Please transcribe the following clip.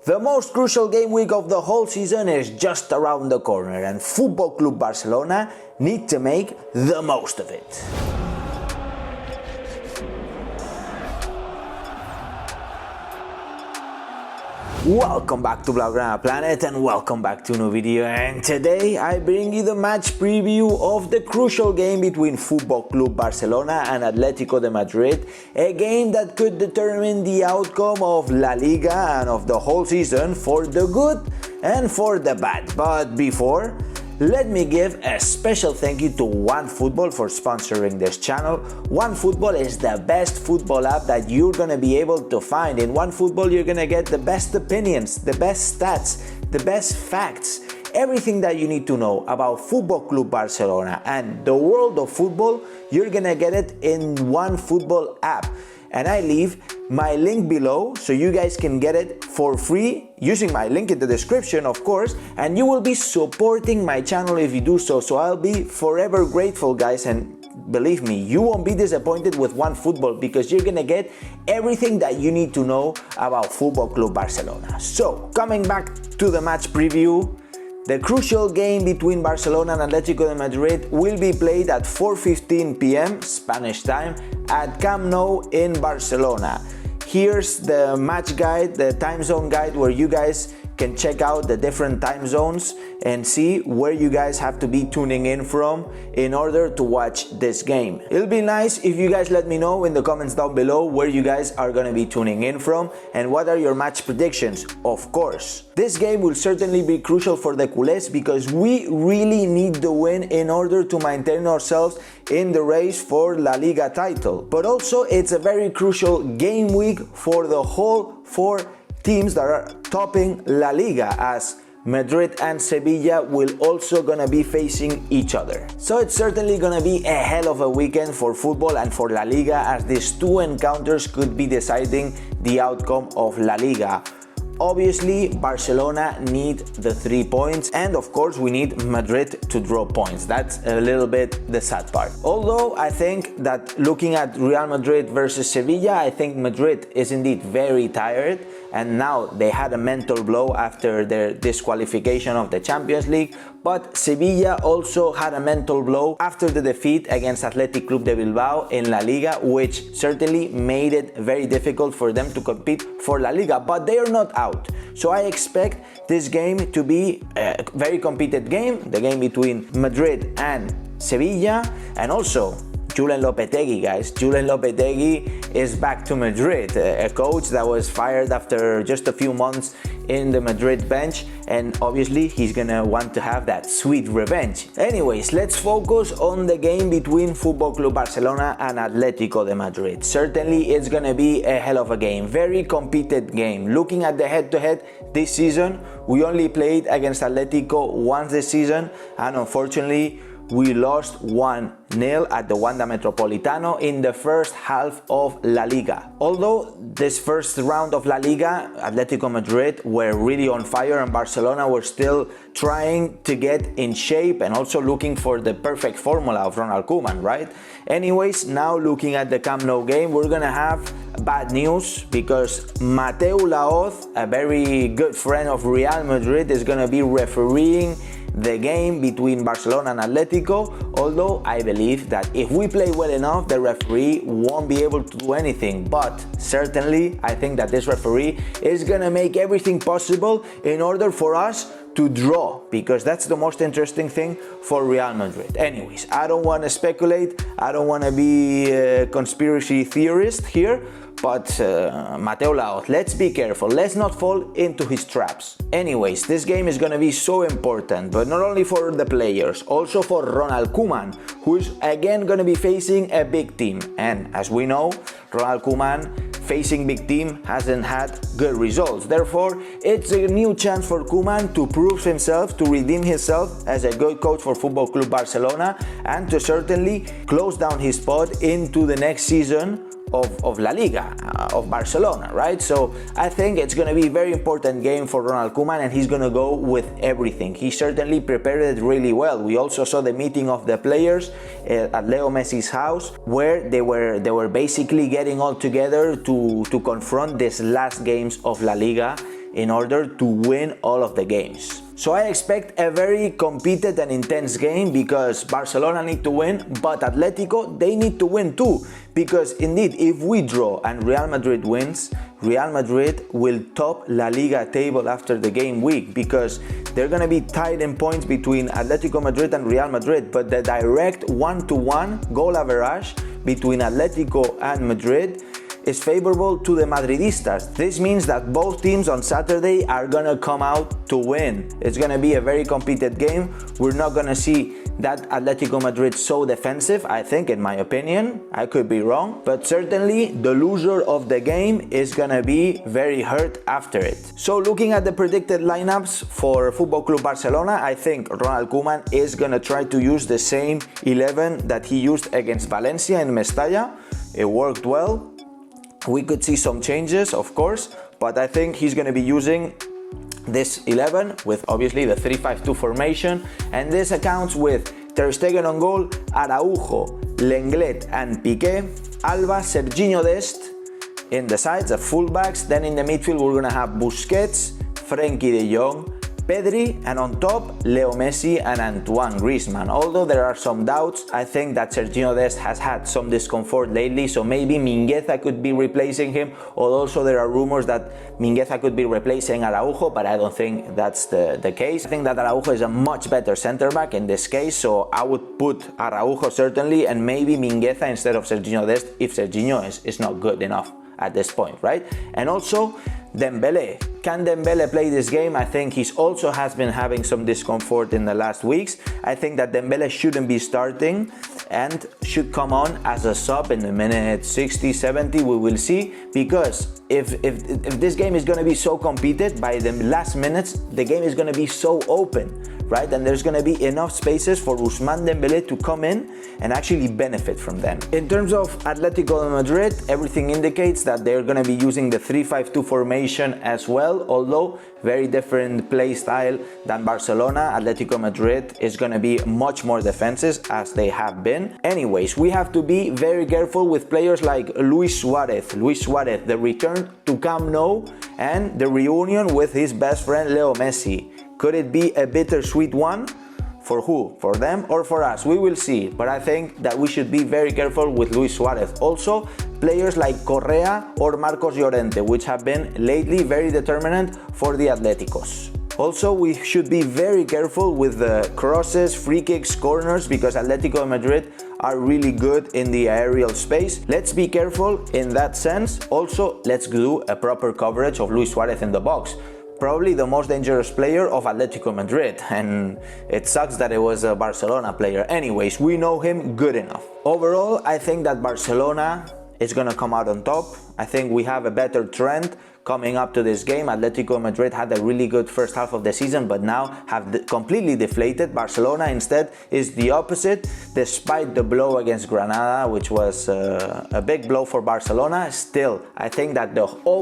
The most crucial game week of the whole season is just around the corner, and Football Club Barcelona need to make the most of it. Welcome back to Blaugrana Planet and welcome back to a new video, and today I bring you the match preview of the crucial game between Football Club Barcelona and Atletico de Madrid, a game that could determine the outcome of La Liga and of the whole season for the good and for the bad. But before, let me give a special thank you to OneFootball for sponsoring this channel. OneFootball is the best football app that you're gonna be able to find. In OneFootball, you're gonna get the best opinions, the best stats, the best facts, everything that you need to know about Football Club Barcelona and the world of football. You're gonna get it in OneFootball app. And I leave my link below so you guys can get it for free using my link in the description, of course, and you will be supporting my channel if you do so. So I'll be forever grateful, guys, and believe me, you won't be disappointed with OneFootball because you're gonna get everything that you need to know about Football Club Barcelona. So coming back to the match preview, the crucial game between Barcelona and Atletico de Madrid will be played at 4:15 p.m. Spanish time at Camp Nou in Barcelona. Here's the match guide, the time zone guide, where you guys can check out the different time zones and see where you guys have to be tuning in from in order to watch this game. It'll be nice if you guys let me know in the comments down below where you guys are gonna be tuning in from and what are your match predictions, of course. This game will certainly be crucial for the culés because we really need the win in order to maintain ourselves in the race for La Liga title. But also it's a very crucial game week for the whole four teams that are topping La Liga, as Madrid and Sevilla will also gonna be facing each other. So it's certainly gonna be a hell of a weekend for football and for La Liga, as these two encounters could be deciding the outcome of La Liga. Obviously, Barcelona need the 3 points, and of course we need Madrid to draw points. That's a little bit the sad part. Although I think that looking at Real Madrid versus Sevilla, I think Madrid is indeed very tired, and now they had a mental blow after their disqualification of the Champions League. But Sevilla also had a mental blow after the defeat against Athletic Club de Bilbao in La Liga, which certainly made it very difficult for them to compete for La Liga, but they are not out. So I expect this game to be a very competitive game, the game between Madrid and Sevilla. And also Julen Lopetegui, guys. Julen Lopetegui is back to Madrid, a coach that was fired after just a few months in the Madrid bench, and obviously he's gonna want to have that sweet revenge. Anyways, let's focus on the game between Football Club Barcelona and Atletico de Madrid. Certainly it's gonna be a hell of a game, very competitive game. Looking at the head-to-head this season, we only played against Atletico once this season, and unfortunately we lost 1-0 at the Wanda Metropolitano in the first half of La Liga. Although this first round of La Liga, Atletico Madrid were really on fire and Barcelona were still trying to get in shape and also looking for the perfect formula of Ronald Koeman, right? Anyways, now looking at the Camp Nou game, we're gonna have bad news because Mateu Laoz, a very good friend of Real Madrid, is gonna be refereeing the game between Barcelona and Atletico, although I believe that if we play well enough, the referee won't be able to do anything. But certainly I think that this referee is gonna make everything possible in order for us to draw, because that's the most interesting thing for Real Madrid. Anyways, I don't want to speculate, I don't want to be a conspiracy theorist here, but Mateu Laoz, let's be careful, let's not fall into his traps. Anyways, this game is gonna be so important, but not only for the players, also for Ronald Koeman, who's again gonna be facing a big team. And as we know, Ronald Koeman facing big team hasn't had good results. Therefore, it's a new chance for Koeman to prove himself, to redeem himself as a good coach for Football Club Barcelona, and to certainly close down his spot into the next season of La Liga, of Barcelona, right? So I think it's going to be a very important game for Ronald Koeman, and he's going to go with everything. He certainly prepared it really well. We also saw the meeting of the players at Leo Messi's house, where they were basically getting all together to confront these last games of La Liga in order to win all of the games. So I expect a very competitive and intense game because Barcelona need to win, but Atletico, they need to win too. Because indeed, if we draw and Real Madrid wins, Real Madrid will top La Liga table after the game week because they're going to be tied in points between Atletico Madrid and Real Madrid, but the direct 1-to-1 goal average between Atletico and Madrid is favorable to the Madridistas. This means that both teams on Saturday are gonna come out to win. It's gonna be a very competitive game. We're not gonna see that Atletico Madrid so defensive, I think, in my opinion. I could be wrong, but certainly the loser of the game is gonna be very hurt after it. So looking at the predicted lineups for Football Club Barcelona, I think Ronald Koeman is gonna try to use the same 11 that he used against Valencia in Mestalla. It worked well. We could see some changes, of course, but I think he's going to be using this 11 with obviously the 3-5-2 formation, and this accounts with Ter Stegen on goal, Araujo, Lenglet and Piqué, Alba, Serginho Dest in the sides, the fullbacks. Then in the midfield we're going to have Busquets, Frenkie de Jong, Pedri, and on top, Leo Messi and Antoine Griezmann. Although there are some doubts, I think that Serginho Dest has had some discomfort lately, so maybe Mingueza could be replacing him, or also there are rumors that Mingueza could be replacing Araujo, but I don't think that's the case. I think that Araujo is a much better center-back in this case, so I would put Araujo certainly, and maybe Mingueza instead of Serginho Dest if Serginho is not good enough at this point, right? And also, Dembele. Can Dembele play this game? I think he also has been having some discomfort in the last weeks. I think that Dembele shouldn't be starting and should come on as a sub in the minute 60, 70, we will see, because if this game is going to be so competed, by the last minutes, the game is going to be so open, right? And there's going to be enough spaces for Ousmane Dembele to come in and actually benefit from them. In terms of Atletico de Madrid, everything indicates that they're going to be using the 3-5-2 formation as well, although very different play style than Barcelona. Atletico Madrid is going to be much more defensive as they have been. Anyways, we have to be very careful with players like Luis Suarez, the return to Camp Nou and the reunion with his best friend Leo Messi. Could it be a bittersweet one? For who? For them or for us? We will see. But I think that we should be very careful with Luis Suarez. Also, players like Correa or Marcos Llorente, which have been lately very determinant for the Atléticos. Also, we should be very careful with the crosses, free kicks, corners, because Atletico de Madrid are really good in the aerial space. Let's be careful in that sense. Also, let's do a proper coverage of Luis Suarez in the box. Probably the most dangerous player of Atletico Madrid, and it sucks that it was a Barcelona player. Anyways, we know him good enough. Overall, I think that Barcelona is gonna come out on top. I think we have a better trend coming up to this game. Atletico Madrid had a really good first half of the season, but now have completely deflated. Barcelona instead is the opposite, despite the blow against Granada, which was a big blow for Barcelona. Still, I think that the